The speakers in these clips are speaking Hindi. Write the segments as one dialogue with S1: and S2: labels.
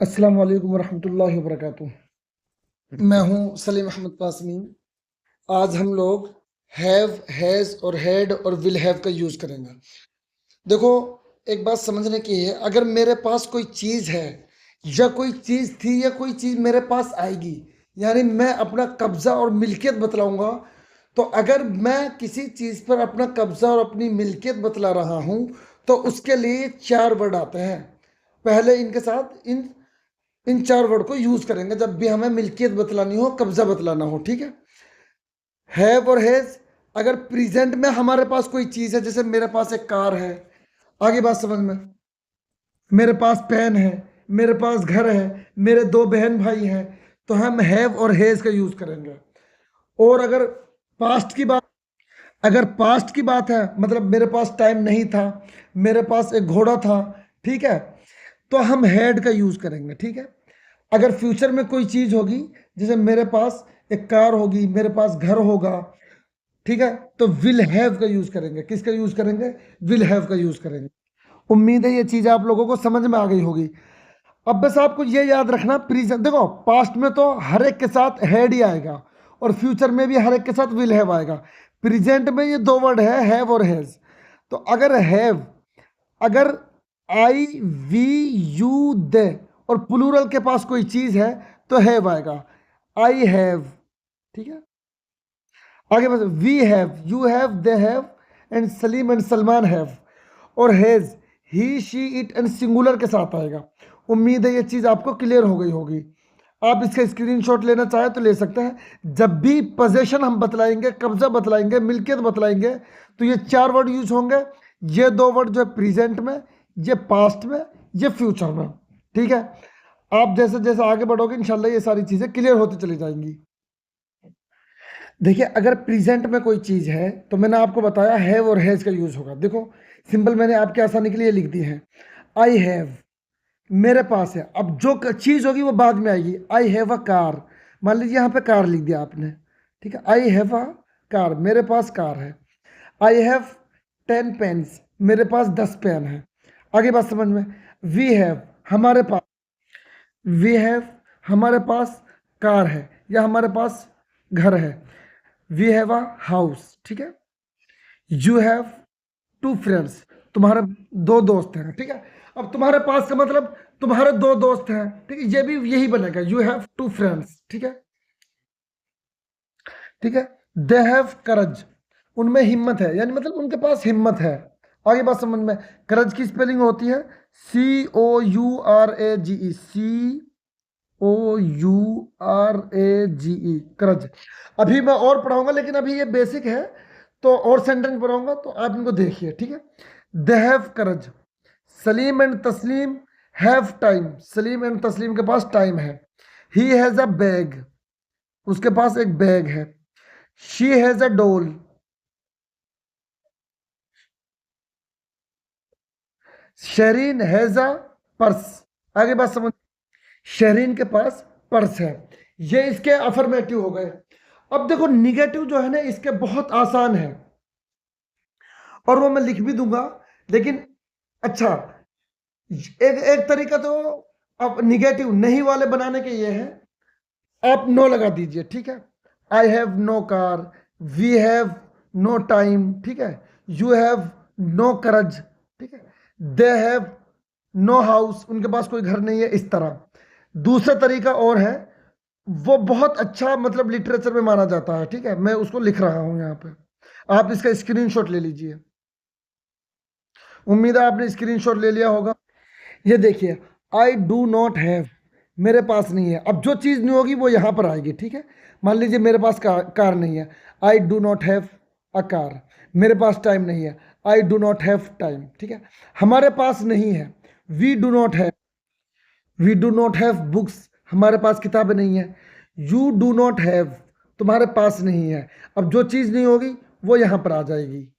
S1: अस्सलाम वालेकुम वरहमतुल्लाहि वबरकातुह। मैं हूं सलीम अहमद पासमी। आज हम लोग हैव, हैज़ और हैड और विल हैव का यूज़ करेंगे। देखो, एक बात समझने की है, अगर मेरे पास कोई चीज़ है या कोई चीज़ थी या कोई चीज़ मेरे पास आएगी, यानी मैं अपना कब्ज़ा और मिल्कियत बतलाऊंगा। तो अगर मैं किसी चीज़ पर अपना कब्ज़ा और अपनी मिल्कियत बतला रहा हूं, तो उसके लिए चार वर्ड आते हैं। पहले इनके साथ इन चार वर्ड को यूज करेंगे जब भी हमें मिल्कियत बतलानी हो, कब्जा बतलाना हो। ठीक है। हैव और हैज, अगर प्रेजेंट में हमारे पास कोई चीज है, जैसे मेरे पास एक कार है, आगे बात समझ में, मेरे पास पेन है, मेरे पास घर है, मेरे दो बहन भाई हैं, तो हम हैव और हैज का यूज करेंगे। और पास्ट की बात अगर पास्ट की बात है, मतलब मेरे पास टाइम नहीं था, मेरे पास एक घोड़ा था, ठीक है, तो हम हैड का यूज करेंगे। ठीक है। अगर फ्यूचर में कोई चीज होगी, जैसे मेरे पास एक कार होगी, मेरे पास घर होगा, ठीक है, तो विल हैव का यूज करेंगे। किसका यूज करेंगे? विल हैव का यूज करेंगे। उम्मीद है ये चीज आप लोगों को समझ में आ गई होगी। अब बस आपको ये याद रखना, प्रेजेंट देखो, पास्ट में तो हर एक के साथ हैड ही आएगा और फ्यूचर में भी हर एक के साथ विल हैव आएगा। प्रेजेंट में ये दो वर्ड है, हैव और हैज। तो अगर हैव, अगर आई वी यू दे और प्लूरल के पास कोई चीज है, तो हैव आएगा, आई हैव। ठीक है। आगे बस, we have, you have, they have and Salim and Salman have. और has, he she it and singular के साथ आएगा। उम्मीद है ये चीज आपको क्लियर हो गई होगी। आप इसका स्क्रीनशॉट लेना चाहे तो ले सकते हैं। जब भी पोजेशन हम बतलाएंगे, कब्जा बतलाएंगे, मिल्कियत बतलाएंगे, तो ये चार वर्ड यूज होंगे। ये दो वर्ड जो है प्रेजेंट में, ये पास्ट में, ये फ्यूचर में। ठीक है। आप जैसे जैसे आगे बढ़ोगे, इंशाल्लाह ये सारी चीजें क्लियर होती चली जाएंगी। देखिए, अगर प्रेजेंट में कोई चीज है, तो मैंने आपको बताया हैव और हैज का यूज होगा। देखो, सिंपल मैंने आपके आसानी के लिए लिख दी है। आई हैव, मेरे पास है। अब जो चीज होगी वो बाद में आएगी। आई हैव अ कार, मान लीजिए यहाँ पे कार लिख दिया आपने, ठीक है। आई हैव अ कार, मेरे पास कार है। आई हैव 10 पेन्स, मेरे पास 10 पेन है। आगे बात समझ में। वी हैव, हमारे पास, वी हैव, हमारे पास कार है या हमारे पास घर है। वी हैव अ हाउस, ठीक है। यू हैव 2 फ्रेंड्स, तुम्हारे दो दोस्त हैं, ठीक है। अब तुम्हारे पास का मतलब तुम्हारे दो दोस्त हैं, ठीक है, ये भी यही बनेगा, यू हैव 2 फ्रेंड्स। ठीक है। ठीक है। दे हैव करज, उनमें हिम्मत है, यानी मतलब उनके पास हिम्मत है। आगे बात समझ में। करज की स्पेलिंग होती है COURAGE, COURAGE, करज। अभी मैं और पढ़ाऊंगा, लेकिन अभी ये बेसिक है, तो और सेंटेंस पढ़ाऊंगा, तो आप इनको देखिए। ठीक है। दे हैव करज। सलीम एंड तस्लीम हैव टाइम, सलीम एंड तस्लीम के पास टाइम है। ही हैज अ बैग, उसके पास एक बैग है। शी हैज अ डोल, शरीन हैज अ पर्स। आगे बात समझ। शरीन के पास पर्स है। ये इसके अफर्मेटिव हो गए। अब देखो, निगेटिव जो है ना, इसके बहुत आसान है और वो मैं लिख भी दूंगा। लेकिन अच्छा, एक एक तरीका तो अब निगेटिव नहीं वाले बनाने के ये है, आप नो लगा दीजिए। ठीक है। I have no car, we have no time, ठीक है। यू हैव नो करज, ठीक है। दे हैव नो हाउस, उनके पास कोई घर नहीं है, इस तरह। दूसरा तरीका और है, वो बहुत अच्छा मतलब लिटरेचर में माना जाता है, ठीक है, मैं उसको लिख रहा हूं यहाँ पे। आप इसका स्क्रीनशॉट ले लीजिए। उम्मीद है आपने स्क्रीनशॉट ले लिया होगा। ये देखिए, आई डू नॉट हैव, मेरे पास नहीं है। अब जो चीज़ नहीं होगी वो यहाँ पर आएगी। ठीक है। मान लीजिए मेरे पास कार नहीं है, I do not have a car. मेरे पास टाइम नहीं है, I do not have time. ठीक है। हमारे पास नहीं है, we do not have, we do not have books, हमारे पास किताबें नहीं है। यू डू नॉट हैव, तुम्हारे पास नहीं है। अब जो चीज़ नहीं होगी वो यहाँ पर आ जाएगी।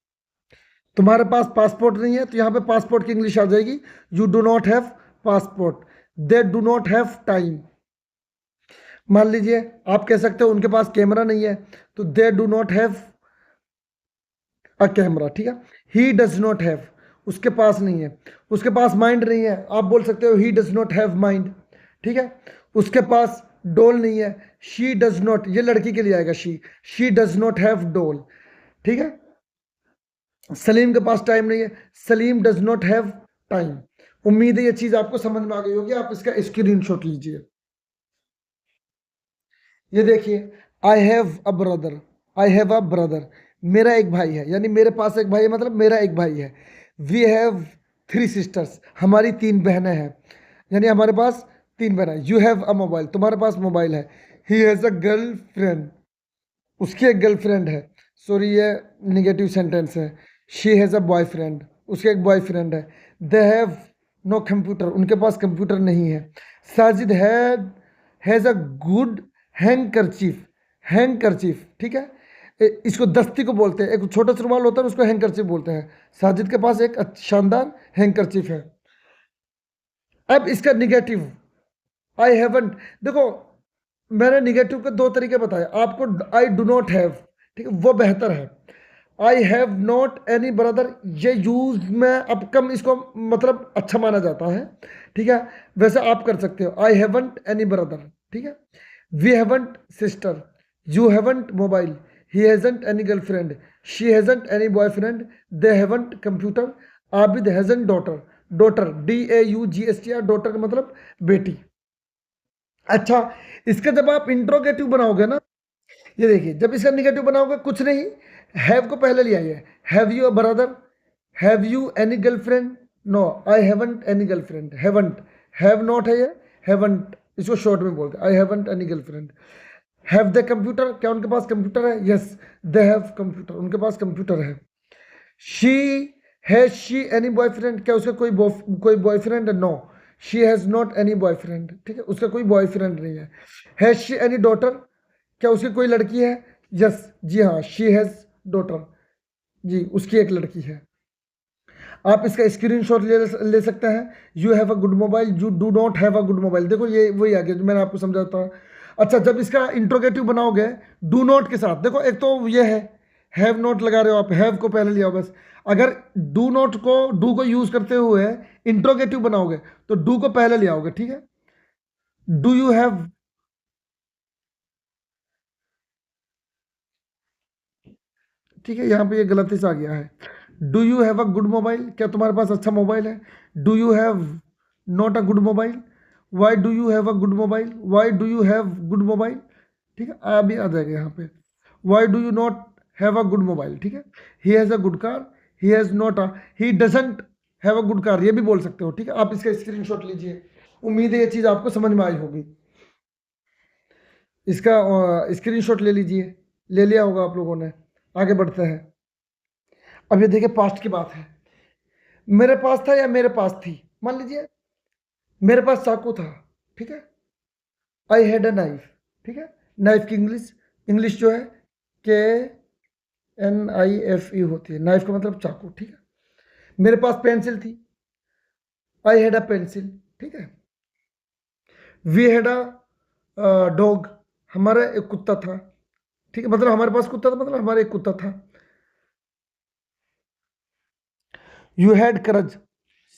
S1: तुम्हारे पास पासपोर्ट नहीं है, तो यहाँ पे पासपोर्ट की इंग्लिश आ जाएगी, you do not have passport. They do not have time. मान लीजिए आप कह सकते हो उनके पास कैमरा नहीं है, तो they do not have a camera. ठीक है। ही डज नॉट हैव, उसके पास नहीं है। उसके पास माइंड नहीं है, आप बोल सकते हो he does not have mind. ठीक है। उसके पास डोल नहीं है, शी डज नॉट, ये लड़की के लिए आएगा, शी डज नॉट हैव डोल, ठीक है। सलीम के पास टाइम नहीं है, Salim does not have time. उम्मीद है ये चीज आपको समझ में आ गई होगी। आप इसका स्क्रीनशॉट लीजिए। ये देखिए, I have a brother, I have a brother, मेरा एक भाई है, यानी मेरे पास एक भाई है, मतलब मेरा एक भाई है। वी हैव थ्री सिस्टर्स, हमारी तीन बहनें हैं, यानी हमारे पास तीन बहनें। यू हैव अ मोबाइल, तुम्हारे पास मोबाइल है। ही हैज़ अ गर्लफ्रेंड, उसकी एक गर्लफ्रेंड है। सॉरी, ये निगेटिव सेंटेंस है। शी हैज़ अ बॉयफ्रेंड, उसके एक बॉयफ्रेंड है। दे हैव नो कंप्यूटर, उनके पास कंप्यूटर नहीं है। Sajid has a good handkerchief, handkerchief, ठीक है। इसको दस्ती को बोलते हैं, एक छोटा सा रुमाल होता है उसको हैंकरचीफ बोलते हैं। साजिद के पास एक शानदार हैंकरचीफ है। अब इसका निगेटिव, आई हैवंट, देखो मैंने निगेटिव के दो तरीके बताए आपको। आई डू नॉट हैव, ठीक है, वो बेहतर है। I have not any brother, ये यूज में अब कम इसको मतलब अच्छा माना जाता है, ठीक है। वैसे आप कर सकते हो, आई हैवंट एनी ब्रदर, ठीक है। We haven't sister, you haven't mobile, he hasn't any girlfriend, she hasn't any boyfriend, they haven't computer, Abid hasn't daughter, daughter DAUGHTR, daughter का मतलब बेटी। अच्छा, इसका जब आप इंट्रोगेटिव बनाओगे ना, ये देखिए, जब इसका निगेटिव बनाओगे कुछ नहीं, हैव को पहले ले आइए। Have you a brother, have you any girlfriend, no I haven't any girlfriend, haven't, have not है ये, हैवंट, इसको शॉर्ट में बोलते हैं, I haven't any girlfriend. Have the computer, क्या उनके पास कंप्यूटर है? यस, दे हैव कंप्यूटर, उनके पास कंप्यूटर है। She has she any boyfriend, क्या उसका कोई बॉयफ्रेंड है? No, she has not any boyfriend, ठीक है, उसका कोई बॉयफ्रेंड नहीं है। हैज शी एनी डॉटर, क्या उसकी कोई लड़की है? यस, जी हाँ, शी हैज डॉटर, जी उसकी एक लड़की है। आप इसका स्क्रीनशॉट ले सकते हैं। You have a good mobile, you do not have a good mobile, देखो ये वही आ गया जो मैंने आपको समझाता। अच्छा, जब इसका इंट्रोगेटिव बनाओगे डू नॉट के साथ, देखो एक तो ये है, हैव नॉट लगा रहे हो आप, हैव को पहले लिया बस। अगर डू को यूज करते हुए इंट्रोगेटिव बनाओगे तो डू को पहले ले आओगे, ठीक है। डू यू हैव, ठीक है, यहाँ पे ये गलती से आ गया है। Do you have a good mobile, क्या तुम्हारे पास अच्छा मोबाइल है? Do you have not a good mobile, why do you have a good mobile, why do you have good mobile, ठीक है, अभी आ जाएगा यहाँ पे। Why do you not have a good mobile, ठीक है। He has a good car, he has not a, he doesn't have a good car, ये भी बोल सकते हो, ठीक है। आप इसका स्क्रीनशॉट लीजिए। उम्मीद है ये चीज़ आपको समझ में आई होगी। इसका स्क्रीनशॉट ले लीजिए, ले लिया होगा आप लोगों ने। आगे बढ़ते हैं। अब ये देखिए, पास्ट की बात है। मेरे पास था या मेरे पास थी, मान लीजिए मेरे पास चाकू था, ठीक है। आई हैड अ नाइफ, ठीक है। नाइफ की इंग्लिश, इंग्लिश जो है KNIFE होती है। नाइफ का मतलब चाकू, ठीक है। मेरे पास पेंसिल थी, आई हैड अ पेंसिल, ठीक है। वी हैड अ डॉग, हमारा एक कुत्ता था, ठीक है, मतलब हमारे पास कुत्ता था, मतलब हमारा एक कुत्ता था। यू हैड करज,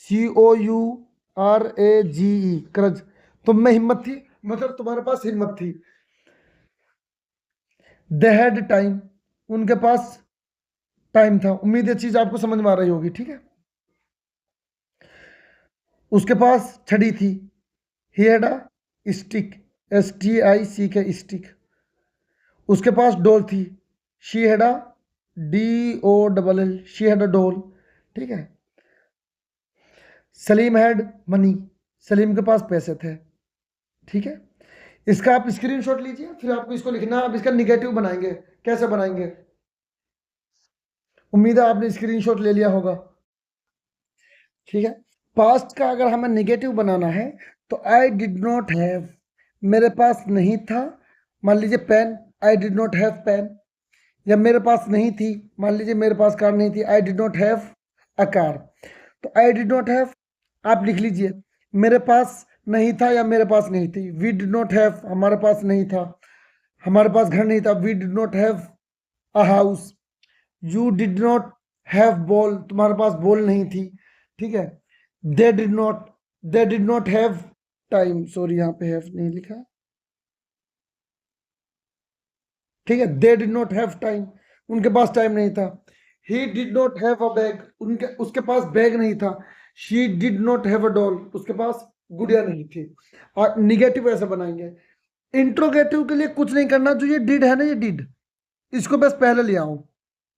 S1: COURAGE, करज, तुम में हिम्मत थी, मतलब तुम्हारे पास हिम्मत थी। दे हैड टाइम, उनके पास टाइम था। उम्मीद है चीज आपको समझ में आ रही होगी, ठीक है। उसके पास छड़ी थी, he had a stick, STICK, stick. उसके पास डॉल थी, she had a DOLL, she had a doll, ठीक है। सलीम हैड मनी, सलीम के पास पैसे थे, ठीक है। इसका आप स्क्रीनशॉट लीजिए, फिर आपको इसको लिखना। आप इसका निगेटिव बनाएंगे, कैसे बनाएंगे? उम्मीद है आपने स्क्रीनशॉट ले लिया होगा, ठीक है। पास्ट का अगर हमें निगेटिव बनाना है तो आई डिड नॉट हैव, मेरे पास नहीं था, मान लीजिए pen, I did not have pen. या मेरे पास नहीं थी, मान लीजिए मेरे पास कार नहीं थी, आई did not have a car. तो आई डिड नॉट हैव, आप लिख लीजिए, मेरे पास नहीं था या मेरे पास नहीं थी। वी डिड नॉट हैव, हमारे पास नहीं था, हमारे पास घर नहीं था। We did not have a house. You did not have ball, तुम्हारे पास बॉल नहीं थी, ठीक है। They did not, they did not have time, sorry यहाँ पे हैव नहीं लिखा, ठीक है। They did not have time, उनके पास टाइम नहीं था। He did not have a bag, उनके उसके पास बैग नहीं था। She did not have a doll, उसके पास गुड़िया नहीं थी। और निगेटिव ऐसे बनाएंगे। इंट्रोगेटिव के लिए कुछ नहीं करना, जो ये डिड है ना, ये डिड, इसको बस पहले ले आओ,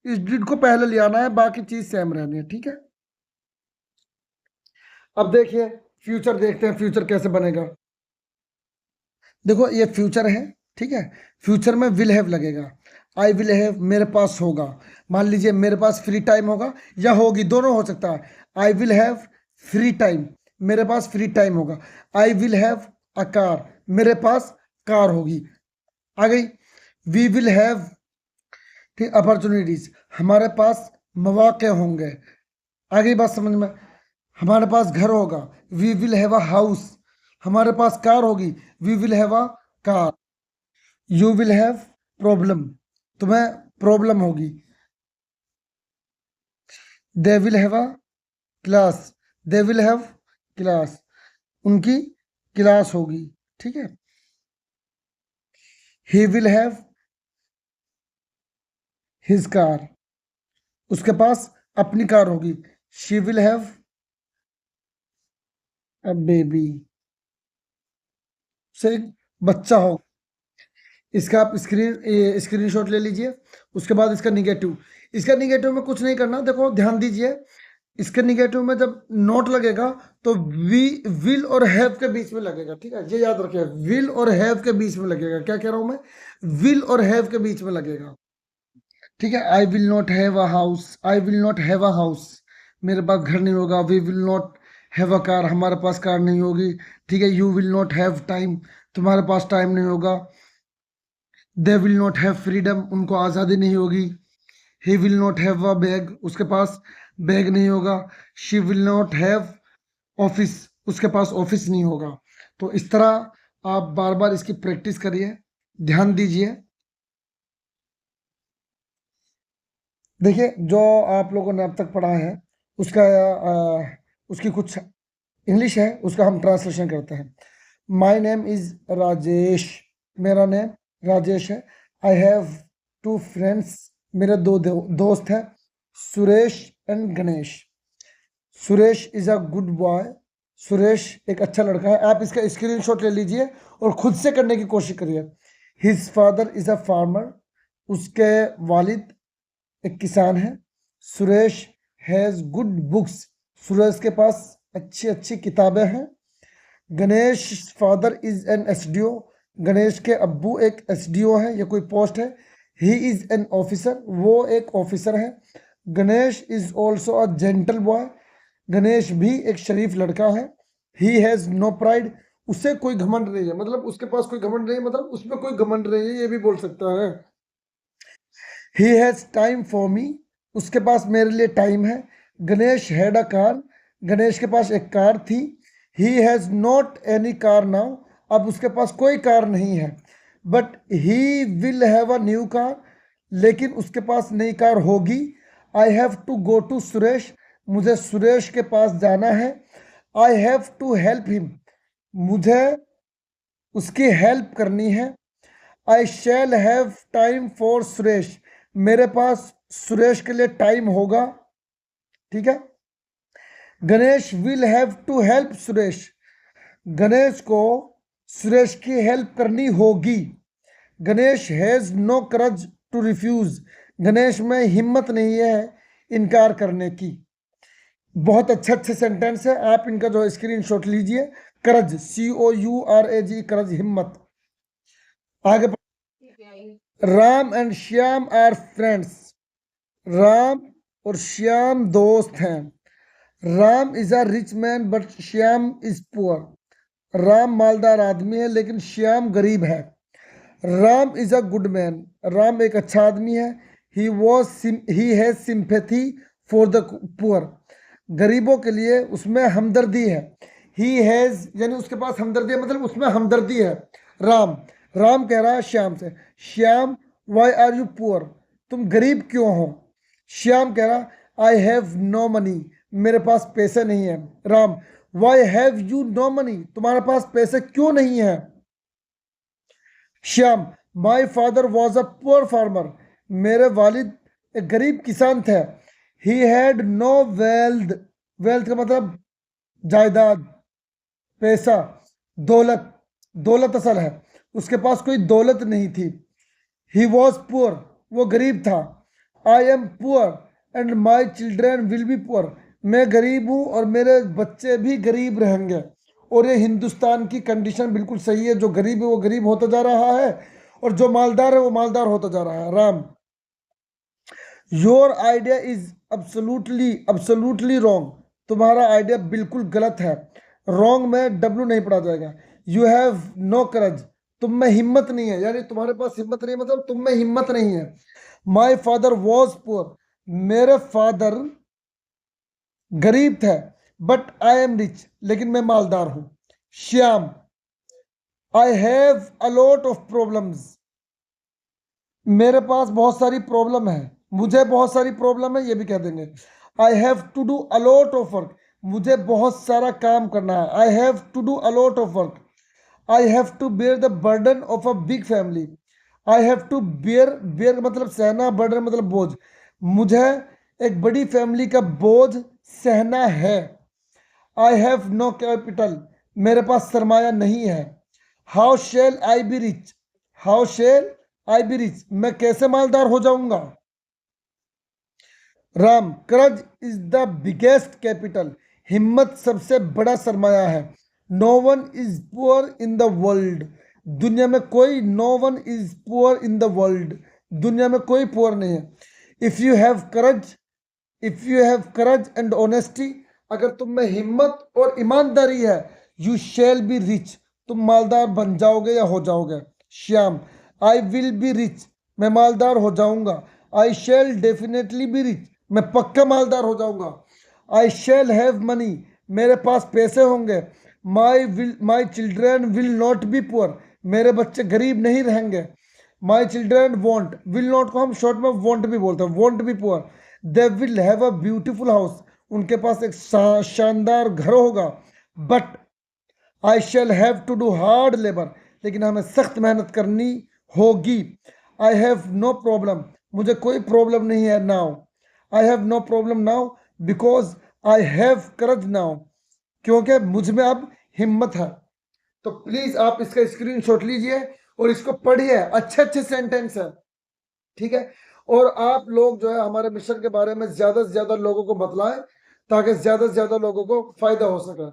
S1: इस डिड को पहले ले आना है, बाकी चीज सेम रहनी है, ठीक है। अब देखिए फ्यूचर, देखते हैं फ्यूचर कैसे बनेगा। देखो ये फ्यूचर है, ठीक है। फ्यूचर में विल हैव लगेगा। आई विल हैव, मेरे पास होगा। मान लीजिए मेरे पास फ्री टाइम होगा या होगी, दोनों हो सकता है। I will have free time, मेरे पास फ्री टाइम होगा। I will have a car, मेरे पास कार होगी। आ गई। वी विल हैव, ठीक, अपॉर्चुनिटीज, हमारे पास मौके होंगे। आ गई बात समझ में। हमारे पास घर होगा, we will have a house. हमारे पास कार होगी, we will have a car. You will have problem, तुम्हें प्रॉब्लम होगी। They will have a class, they will have class, उनकी क्लास होगी, ठीक है। He will have his car, उसके पास अपनी कार होगी। She will have a baby, से एक बच्चा हो। इसका आप स्क्रीनशॉट ले लीजिए। उसके बाद इसका निगेटिव, इसका निगेटिव में कुछ नहीं करना। देखो ध्यान दीजिए, इसके निगेटिव में जब नोट लगेगा तो वी, विल और हैव के बीच में लगेगा, ठीक है। ये याद रखिए, विल और हैव के बीच में लगेगा। क्या कह रहा हूं मैं, विल और हैव के बीच में लगेगा, ठीक है। I will not have a house, I will not have a house, मेरे पास घर नहीं होगा। We will not have a car, हमारे पास कार नहीं होगी, ठीक है। You will not have time, तुम्हारे पास टाइम नहीं होगा। They will not have freedom, उनको आज़ादी नहीं होगी। He will not have a bag, उसके पास बैग नहीं होगा। She will not have office, उसके पास ऑफिस नहीं होगा। तो इस तरह आप बार बार इसकी प्रैक्टिस करिए, ध्यान दीजिए। देखिए जो आप लोगों ने अब तक पढ़ा है उसका उसकी कुछ इंग्लिश है, उसका हम ट्रांसलेशन करते हैं। माई नेम इज राजेश, मेरा नेम राजेश है। आई हैव टू फ्रेंड्स, मेरे दोस्त हैं, Suresh and Ganesh. Suresh is a good boy, Suresh एक अच्छा लड़का है। आप इसका स्क्रीनशॉट ले लीजिए और खुद से करने की कोशिश करिए। His father is a farmer, उसके वालिद एक किसान है। Suresh has good books, Suresh के पास अच्छी अच्छी किताबें हैं। Ganesh father is an SDO, Ganesh के अब्बू एक एसडीओ है, ये कोई पोस्ट है। ही इज एन ऑफिसर, वो एक ऑफिसर है। Ganesh is also a gentle boy, Ganesh भी एक शरीफ लड़का है। ही हैज नो प्राइड, उसे कोई घमंड नहीं है, मतलब उसके पास कोई घमंड नहीं है, मतलब उसमें कोई घमंड नहीं है, ये भी बोल सकता है। He has time for me, उसके पास मेरे लिए टाइम है। Ganesh had a car, Ganesh के पास एक कार थी। He has not any car now, अब उसके पास कोई कार नहीं है। But he will have a new car, लेकिन उसके पास नई कार होगी। I have to go to Suresh, मुझे सुरेश के पास जाना है। I have to help him, मुझे उसकी हेल्प करनी है। I shall have time for Suresh, मेरे पास सुरेश के लिए टाइम होगा, ठीक है। Ganesh will have to help Suresh, Ganesh को सुरेश की हेल्प करनी होगी। Ganesh has no courage to refuse, Ganesh में हिम्मत नहीं है इनकार करने की। बहुत अच्छे अच्छे सेंटेंस है, आप इनका जो स्क्रीनशॉट लीजिए। करज, COURAG, करज, हिम्मत। आगे Ram and Shyam are friends, Ram और श्याम दोस्त हैं। Ram is a rich man but Shyam is poor, Ram मालदार आदमी है लेकिन श्याम गरीब है। Ram is a good man, Ram एक अच्छा आदमी है। He has sympathy for the poor, गरीबों के लिए उसमें हमदर्दी है। ही हैज यानी उसके पास हमदर्दी है, मतलब उसमें हमदर्दी है। राम, राम कह रहा है श्याम से, Shyam why are you poor, तुम गरीब क्यों हो। श्याम कह रहा आई हैव नो मनी, मेरे पास पैसे नहीं है। Ram why have you no money, तुम्हारे पास पैसे क्यों नहीं है? Shyam, my father was a poor farmer, मेरे वालिद एक गरीब किसान थे। He had no wealth, wealth का मतलब जायदाद, पैसा, दौलत, दौलत असल है, उसके पास कोई दौलत नहीं थी। ही वॉज पुअर, वो गरीब था। I am poor and my children will be poor, मैं गरीब हूँ और मेरे बच्चे भी गरीब रहेंगे। और ये हिंदुस्तान की कंडीशन बिल्कुल सही है, जो गरीब है वो गरीब होता जा रहा है और जो मालदार है वो मालदार होता जा रहा है। Ram, your idea is absolutely absolutely wrong, तुम्हारा आइडिया बिल्कुल गलत है। रॉन्ग में डब्ल्यू नहीं पढ़ा जाएगा। यू हैव नो करज, तुम में हिम्मत नहीं है, यानी तुम्हारे पास हिम्मत नहीं है, मतलब तुम में हिम्मत नहीं है। माई फादर वॉज पुअर, मेरे फादर गरीब थे। बट आई एम रिच, लेकिन मैं मालदार हूं। Shyam, I have a lot of problems, मेरे पास बहुत सारी प्रॉब्लम है, मुझे बहुत सारी प्रॉब्लम है, ये भी कह देंगे। I have to do a lot of work, मुझे बहुत सारा काम करना है। I have to do a lot of work. I have to bear the burden of a big family, I have to bear, bear मतलब सहना, बर्डन मतलब बोझ, मुझे एक बड़ी फैमिली का बोझ सहना है। आई हैव नो कैपिटल, मेरे पास सरमाया नहीं है। How shall I be rich, how shall I be rich, मैं कैसे मालदार हो जाऊंगा? राम, करज इज द बिगेस्ट कैपिटल, हिम्मत सबसे बड़ा सरमाया है। No one is poor in the world, दुनिया में कोई, no one is poor in the world, दुनिया में कोई पुअर नहीं है। If you have courage, if you have courage and honesty, अगर तुम में हिम्मत और ईमानदारी है, यू शैल बी रिच, तुम मालदार बन जाओगे या हो जाओगे। Shyam, I will be rich, मैं मालदार हो जाऊंगा। आई शैल डेफिनेटली बी रिच, मैं पक्का मालदार हो जाऊंगा। आई शैल हैव मनी, मेरे पास पैसे होंगे। My children will not be poor, मेरे बच्चे गरीब नहीं रहेंगे। My children won't, will not को हम शॉर्ट में वॉन्ट भी बोलते हैं, won't be poor. They will have a beautiful house, उनके पास एक शानदार घर होगा। But I shall have to do hard labour, लेकिन हमें सख्त मेहनत करनी होगी। आई हैव नो प्रॉब्लम, मुझे कोई प्रॉब्लम नहीं है now. I have no problem now because I have courage now, क्योंकि मुझ में अब हिम्मत है। तो प्लीज आप इसका स्क्रीनशॉट लीजिए और इसको पढ़िए, अच्छे अच्छे सेंटेंस है, ठीक है। और आप लोग जो है हमारे मिशन के बारे में ज्यादा से ज्यादा लोगों को बतलाएं, ताकि ज्यादा से ज्यादा लोगों को फायदा हो सके।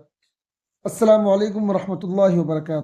S1: अस्सलाम वालेकुम रहमतुल्लाहि व बरकातहू।